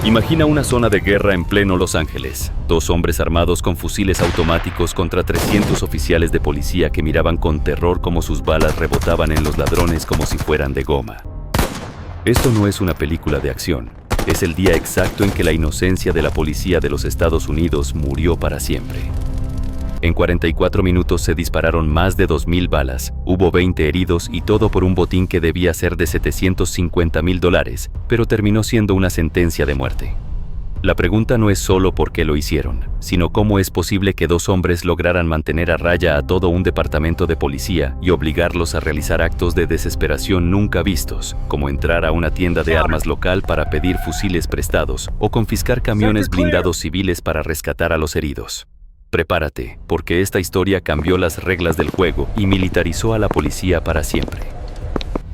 Imagina una zona de guerra en pleno Los Ángeles. 2 hombres armados con fusiles automáticos contra 300 oficiales de policía que miraban con terror cómo sus balas rebotaban en los ladrones como si fueran de goma. Esto no es una película de acción. Es el día exacto en que la inocencia de la policía de los Estados Unidos murió para siempre. En 44 minutos se dispararon más de 2,000 balas, hubo 20 heridos y todo por un botín que debía ser de $750,000, pero terminó siendo una sentencia de muerte. La pregunta no es solo por qué lo hicieron, sino cómo es posible que 2 hombres lograran mantener a raya a todo un departamento de policía y obligarlos a realizar actos de desesperación nunca vistos, como entrar a una tienda de armas local para pedir fusiles prestados o confiscar camiones blindados civiles para rescatar a los heridos. Prepárate, porque esta historia cambió las reglas del juego y militarizó a la policía para siempre.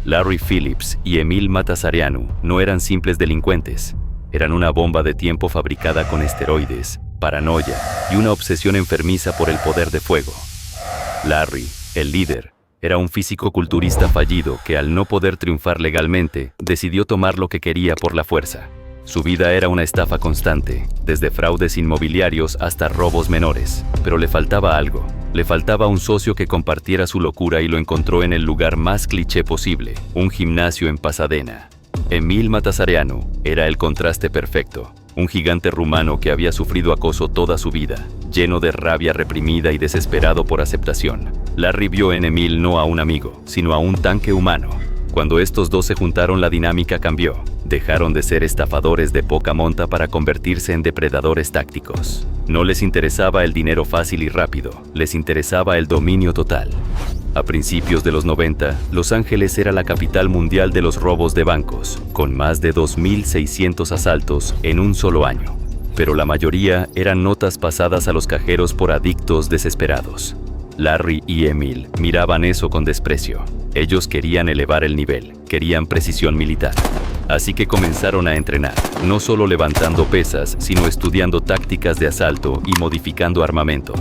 Larry Phillips y Emil Matasareanu no eran simples delincuentes. Eran una bomba de tiempo fabricada con esteroides, paranoia y una obsesión enfermiza por el poder de fuego. Larry, el líder, era un físico-culturista fallido que al no poder triunfar legalmente, decidió tomar lo que quería por la fuerza. Su vida era una estafa constante, desde fraudes inmobiliarios hasta robos menores, pero le faltaba algo. Le faltaba un socio que compartiera su locura y lo encontró en el lugar más cliché posible, un gimnasio en Pasadena. Emil Matasareanu era el contraste perfecto, un gigante rumano que había sufrido acoso toda su vida, lleno de rabia reprimida y desesperado por aceptación. Larry vio en Emil no a un amigo, sino a un tanque humano. Cuando estos dos se juntaron, la dinámica cambió. Dejaron de ser estafadores de poca monta para convertirse en depredadores tácticos. No les interesaba el dinero fácil y rápido, les interesaba el dominio total. A principios de los 90, Los Ángeles era la capital mundial de los robos de bancos, con más de 2,600 asaltos en un solo año. Pero la mayoría eran notas pasadas a los cajeros por adictos desesperados. Larry y Emil miraban eso con desprecio. Ellos querían elevar el nivel, querían precisión militar. Así que comenzaron a entrenar, no solo levantando pesas, sino estudiando tácticas de asalto y modificando armamento.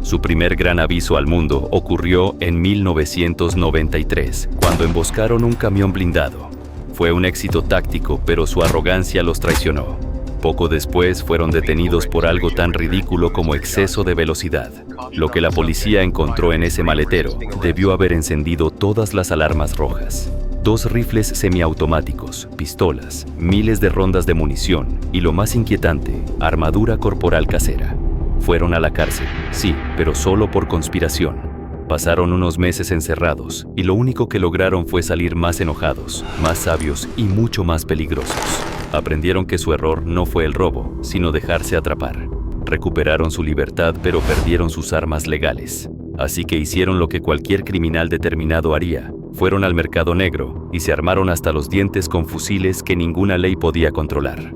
Su primer gran aviso al mundo ocurrió en 1993, cuando emboscaron un camión blindado. Fue un éxito táctico, pero su arrogancia los traicionó. Poco después fueron detenidos por algo tan ridículo como exceso de velocidad. Lo que la policía encontró en ese maletero debió haber encendido todas las alarmas rojas. 2 rifles semiautomáticos, pistolas, miles de rondas de munición y, lo más inquietante, armadura corporal casera. Fueron a la cárcel, sí, pero solo por conspiración. Pasaron unos meses encerrados y lo único que lograron fue salir más enojados, más sabios y mucho más peligrosos. Aprendieron que su error no fue el robo, sino dejarse atrapar. Recuperaron su libertad, pero perdieron sus armas legales. Así que hicieron lo que cualquier criminal determinado haría. Fueron al mercado negro y se armaron hasta los dientes con fusiles que ninguna ley podía controlar.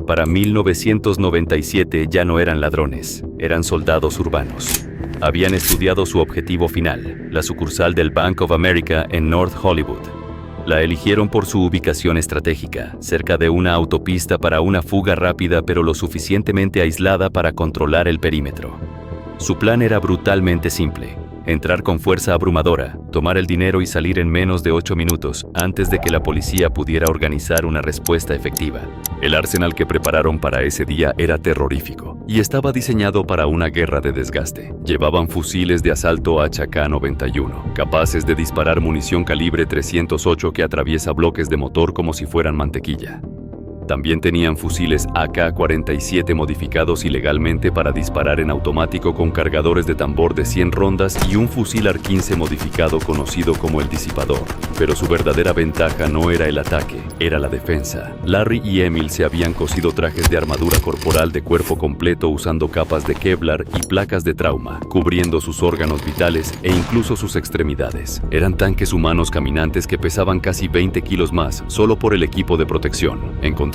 Para 1997 ya no eran ladrones, eran soldados urbanos. Habían estudiado su objetivo final, la sucursal del Bank of America en North Hollywood. La eligieron por su ubicación estratégica, cerca de una autopista para una fuga rápida pero lo suficientemente aislada para controlar el perímetro. Su plan era brutalmente simple: entrar con fuerza abrumadora, tomar el dinero y salir en menos de 8 minutos antes de que la policía pudiera organizar una respuesta efectiva. El arsenal que prepararon para ese día era terrorífico y estaba diseñado para una guerra de desgaste. Llevaban fusiles de asalto HK-91, capaces de disparar munición calibre 308 que atraviesa bloques de motor como si fueran mantequilla. También tenían fusiles AK-47 modificados ilegalmente para disparar en automático con cargadores de tambor de 100 rondas y un fusil AR-15 modificado conocido como el disipador. Pero su verdadera ventaja no era el ataque, era la defensa. Larry y Emil se habían cosido trajes de armadura corporal de cuerpo completo usando capas de Kevlar y placas de trauma, cubriendo sus órganos vitales e incluso sus extremidades. Eran tanques humanos caminantes que pesaban casi 20 kilos más solo por el equipo de protección. En contraste,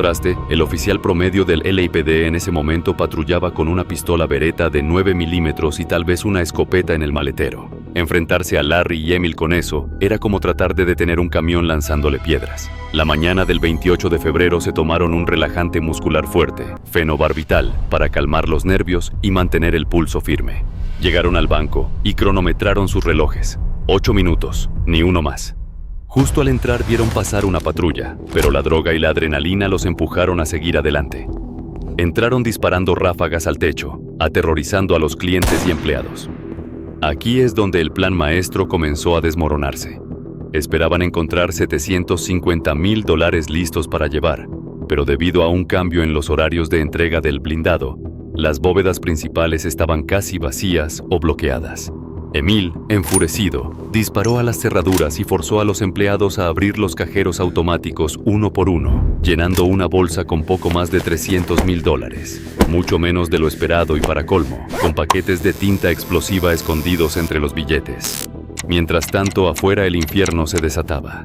el oficial promedio del LAPD en ese momento patrullaba con una pistola Beretta de 9 milímetros y tal vez una escopeta en el maletero. Enfrentarse a Larry y Emil con eso era como tratar de detener un camión lanzándole piedras. La mañana del 28 de febrero se tomaron un relajante muscular fuerte, fenobarbital, para calmar los nervios y mantener el pulso firme. Llegaron al banco y cronometraron sus relojes. 8 minutos, ni uno más. Justo al entrar vieron pasar una patrulla, pero la droga y la adrenalina los empujaron a seguir adelante. Entraron disparando ráfagas al techo, aterrorizando a los clientes y empleados. Aquí es donde el plan maestro comenzó a desmoronarse. Esperaban encontrar $750,000 listos para llevar, pero debido a un cambio en los horarios de entrega del blindado, las bóvedas principales estaban casi vacías o bloqueadas. Emil, enfurecido, disparó a las cerraduras y forzó a los empleados a abrir los cajeros automáticos uno por uno, llenando una bolsa con poco más de $300,000, mucho menos de lo esperado y para colmo, con paquetes de tinta explosiva escondidos entre los billetes. Mientras tanto, afuera el infierno se desataba.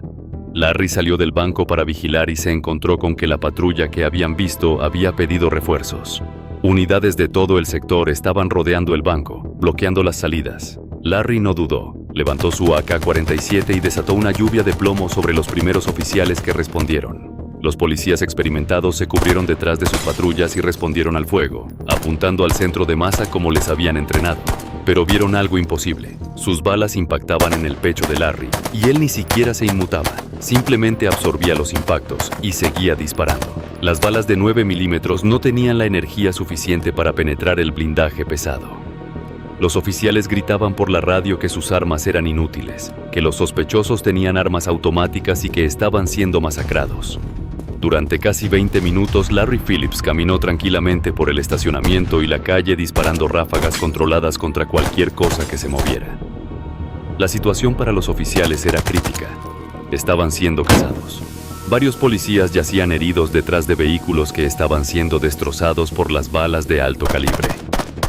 Larry salió del banco para vigilar y se encontró con que la patrulla que habían visto había pedido refuerzos. Unidades de todo el sector estaban rodeando el banco, bloqueando las salidas. Larry no dudó, levantó su AK-47 y desató una lluvia de plomo sobre los primeros oficiales que respondieron. Los policías experimentados se cubrieron detrás de sus patrullas y respondieron al fuego, apuntando al centro de masa como les habían entrenado. Pero vieron algo imposible. Sus balas impactaban en el pecho de Larry, y él ni siquiera se inmutaba. Simplemente absorbía los impactos y seguía disparando. Las balas de 9 milímetros no tenían la energía suficiente para penetrar el blindaje pesado. Los oficiales gritaban por la radio que sus armas eran inútiles, que los sospechosos tenían armas automáticas y que estaban siendo masacrados. Durante casi 20 minutos, Larry Phillips caminó tranquilamente por el estacionamiento y la calle disparando ráfagas controladas contra cualquier cosa que se moviera. La situación para los oficiales era crítica. Estaban siendo cazados. Varios policías yacían heridos detrás de vehículos que estaban siendo destrozados por las balas de alto calibre.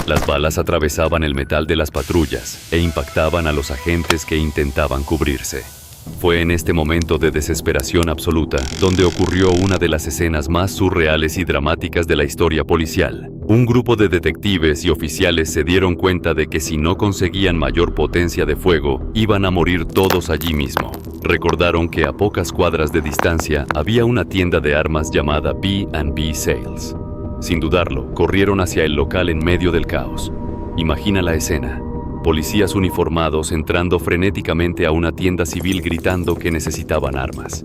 Las balas atravesaban el metal de las patrullas e impactaban a los agentes que intentaban cubrirse. Fue en este momento de desesperación absoluta donde ocurrió una de las escenas más surreales y dramáticas de la historia policial. Un grupo de detectives y oficiales se dieron cuenta de que si no conseguían mayor potencia de fuego, iban a morir todos allí mismo. Recordaron que a pocas cuadras de distancia había una tienda de armas llamada B&B Sales. Sin dudarlo, corrieron hacia el local en medio del caos. Imagina la escena. Policías uniformados entrando frenéticamente a una tienda civil gritando que necesitaban armas.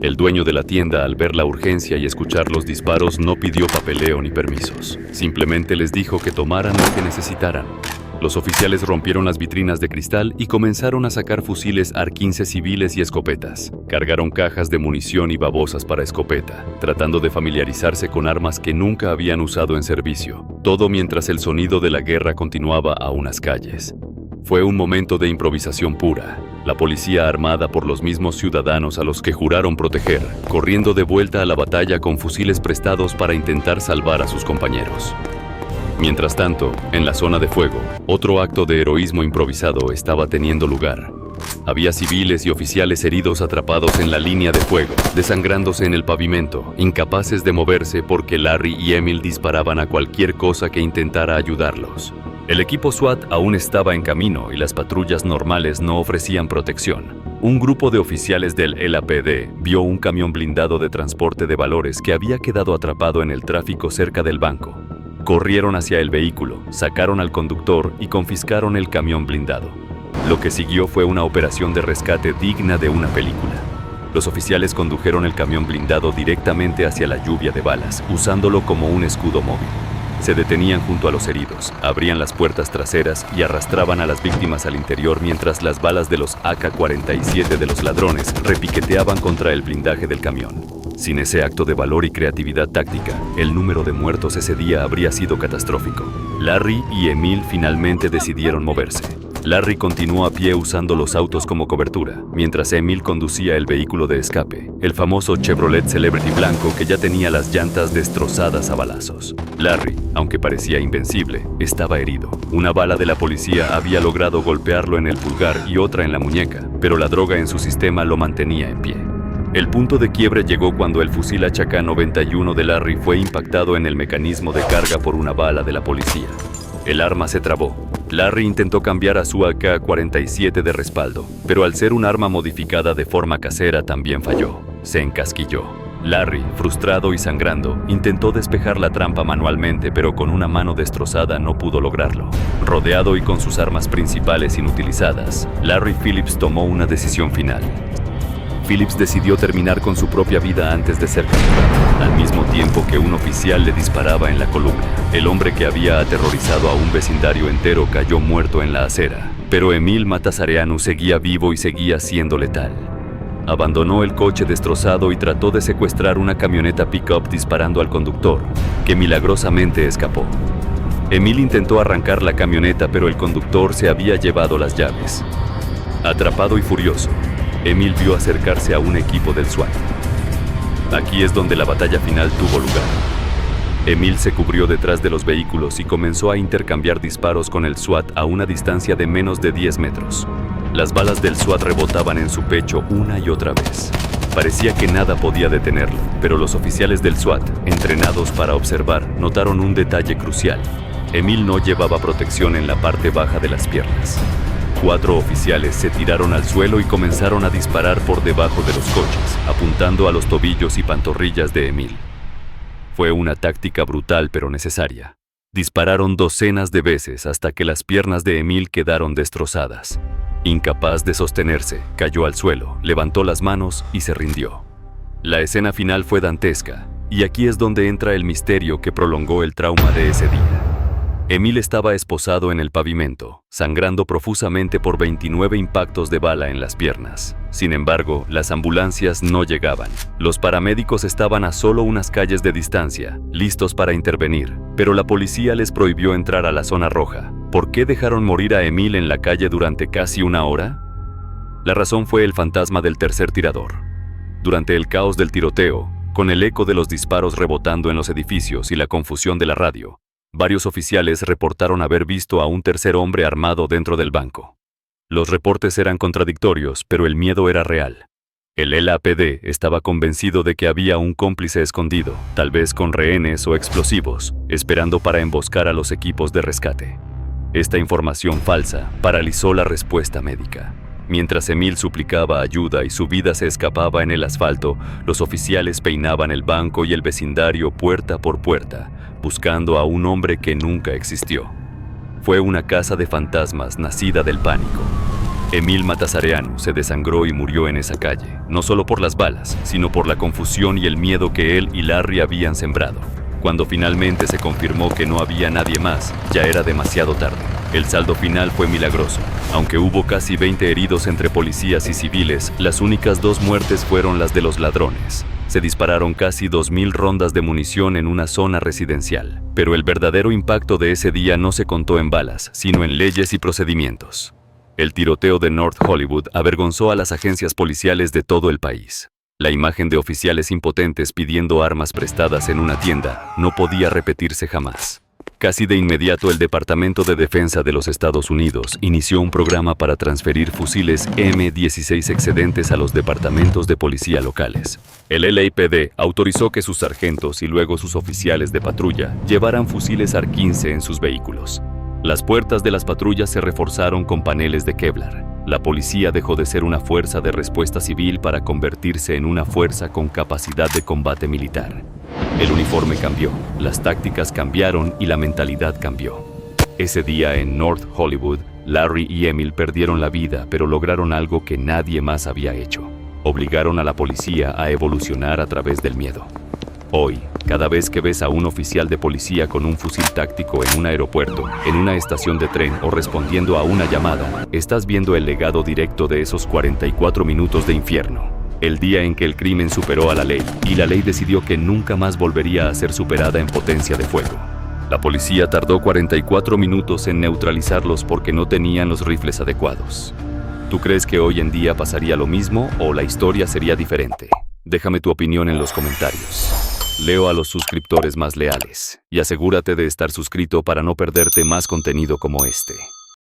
El dueño de la tienda, al ver la urgencia y escuchar los disparos, no pidió papeleo ni permisos. Simplemente les dijo que tomaran lo que necesitaran. Los oficiales rompieron las vitrinas de cristal y comenzaron a sacar fusiles AR-15 civiles y escopetas. Cargaron cajas de munición y babosas para escopeta, tratando de familiarizarse con armas que nunca habían usado en servicio. Todo mientras el sonido de la guerra continuaba a unas calles. Fue un momento de improvisación pura. La policía armada por los mismos ciudadanos a los que juraron proteger, corriendo de vuelta a la batalla con fusiles prestados para intentar salvar a sus compañeros. Mientras tanto, en la zona de fuego, otro acto de heroísmo improvisado estaba teniendo lugar. Había civiles y oficiales heridos atrapados en la línea de fuego, desangrándose en el pavimento, incapaces de moverse porque Larry y Emil disparaban a cualquier cosa que intentara ayudarlos. El equipo SWAT aún estaba en camino y las patrullas normales no ofrecían protección. Un grupo de oficiales del LAPD vio un camión blindado de transporte de valores que había quedado atrapado en el tráfico cerca del banco. Corrieron hacia el vehículo, sacaron al conductor y confiscaron el camión blindado. Lo que siguió fue una operación de rescate digna de una película. Los oficiales condujeron el camión blindado directamente hacia la lluvia de balas, usándolo como un escudo móvil. Se detenían junto a los heridos, abrían las puertas traseras y arrastraban a las víctimas al interior mientras las balas de los AK-47 de los ladrones repiqueteaban contra el blindaje del camión. Sin ese acto de valor y creatividad táctica, el número de muertos ese día habría sido catastrófico. Larry y Emil finalmente decidieron moverse. Larry continuó a pie usando los autos como cobertura, mientras Emil conducía el vehículo de escape, el famoso Chevrolet Celebrity blanco que ya tenía las llantas destrozadas a balazos. Larry, aunque parecía invencible, estaba herido. Una bala de la policía había logrado golpearlo en el pulgar y otra en la muñeca, pero la droga en su sistema lo mantenía en pie. El punto de quiebre llegó cuando el fusil HK-91 de Larry fue impactado en el mecanismo de carga por una bala de la policía. El arma se trabó. Larry intentó cambiar a su AK-47 de respaldo, pero al ser un arma modificada de forma casera también falló. Se encasquilló. Larry, frustrado y sangrando, intentó despejar la trampa manualmente, pero con una mano destrozada no pudo lograrlo. Rodeado y con sus armas principales inutilizadas, Larry Phillips tomó una decisión final. Phillips decidió terminar con su propia vida antes de ser capturado, al mismo tiempo que un oficial le disparaba en la columna. El hombre que había aterrorizado a un vecindario entero cayó muerto en la acera, pero Emil Matasareanu seguía vivo y seguía siendo letal. Abandonó el coche destrozado y trató de secuestrar una camioneta pick-up disparando al conductor, que milagrosamente escapó. Emil intentó arrancar la camioneta, pero el conductor se había llevado las llaves. Atrapado y furioso, Emil vio acercarse a un equipo del SWAT. Aquí es donde la batalla final tuvo lugar. Emil se cubrió detrás de los vehículos y comenzó a intercambiar disparos con el SWAT a una distancia de menos de 10 metros. Las balas del SWAT rebotaban en su pecho una y otra vez. Parecía que nada podía detenerlo, pero los oficiales del SWAT, entrenados para observar, notaron un detalle crucial. Emil no llevaba protección en la parte baja de las piernas. 4 oficiales se tiraron al suelo y comenzaron a disparar por debajo de los coches, apuntando a los tobillos y pantorrillas de Emil. Fue una táctica brutal pero necesaria. Dispararon docenas de veces hasta que las piernas de Emil quedaron destrozadas. Incapaz de sostenerse, cayó al suelo, levantó las manos y se rindió. La escena final fue dantesca, y aquí es donde entra el misterio que prolongó el trauma de ese día. Emil estaba esposado en el pavimento, sangrando profusamente por 29 impactos de bala en las piernas. Sin embargo, las ambulancias no llegaban. Los paramédicos estaban a solo unas calles de distancia, listos para intervenir, pero la policía les prohibió entrar a la zona roja. ¿Por qué dejaron morir a Emil en la calle durante casi una hora? La razón fue el fantasma del tercer tirador. Durante el caos del tiroteo, con el eco de los disparos rebotando en los edificios y la confusión de la radio, varios oficiales reportaron haber visto a un tercer hombre armado dentro del banco. Los reportes eran contradictorios, pero el miedo era real. El LAPD estaba convencido de que había un cómplice escondido, tal vez con rehenes o explosivos, esperando para emboscar a los equipos de rescate. Esta información falsa paralizó la respuesta médica. Mientras Emil suplicaba ayuda y su vida se escapaba en el asfalto, los oficiales peinaban el banco y el vecindario puerta por puerta, buscando a un hombre que nunca existió. Fue una casa de fantasmas nacida del pánico. Emil Matasareanu se desangró y murió en esa calle, no solo por las balas, sino por la confusión y el miedo que él y Larry habían sembrado. Cuando finalmente se confirmó que no había nadie más, ya era demasiado tarde. El saldo final fue milagroso. Aunque hubo casi 20 heridos entre policías y civiles, las únicas 2 muertes fueron las de los ladrones. Se dispararon casi 2000 rondas de munición en una zona residencial. Pero el verdadero impacto de ese día no se contó en balas, sino en leyes y procedimientos. El tiroteo de North Hollywood avergonzó a las agencias policiales de todo el país. La imagen de oficiales impotentes pidiendo armas prestadas en una tienda no podía repetirse jamás. Casi de inmediato el Departamento de Defensa de los Estados Unidos inició un programa para transferir fusiles M16 excedentes a los departamentos de policía locales. El LAPD autorizó que sus sargentos y luego sus oficiales de patrulla llevaran fusiles AR-15 en sus vehículos. Las puertas de las patrullas se reforzaron con paneles de Kevlar. La policía dejó de ser una fuerza de respuesta civil para convertirse en una fuerza con capacidad de combate militar. El uniforme cambió, las tácticas cambiaron y la mentalidad cambió. Ese día en North Hollywood, Larry y Emil perdieron la vida, pero lograron algo que nadie más había hecho. Obligaron a la policía a evolucionar a través del miedo. Hoy, cada vez que ves a un oficial de policía con un fusil táctico en un aeropuerto, en una estación de tren o respondiendo a una llamada, estás viendo el legado directo de esos 44 minutos de infierno. El día en que el crimen superó a la ley, y la ley decidió que nunca más volvería a ser superada en potencia de fuego. La policía tardó 44 minutos en neutralizarlos porque no tenían los rifles adecuados. ¿Tú crees que hoy en día pasaría lo mismo o la historia sería diferente? Déjame tu opinión en los comentarios. Leo a los suscriptores más leales y asegúrate de estar suscrito para no perderte más contenido como este.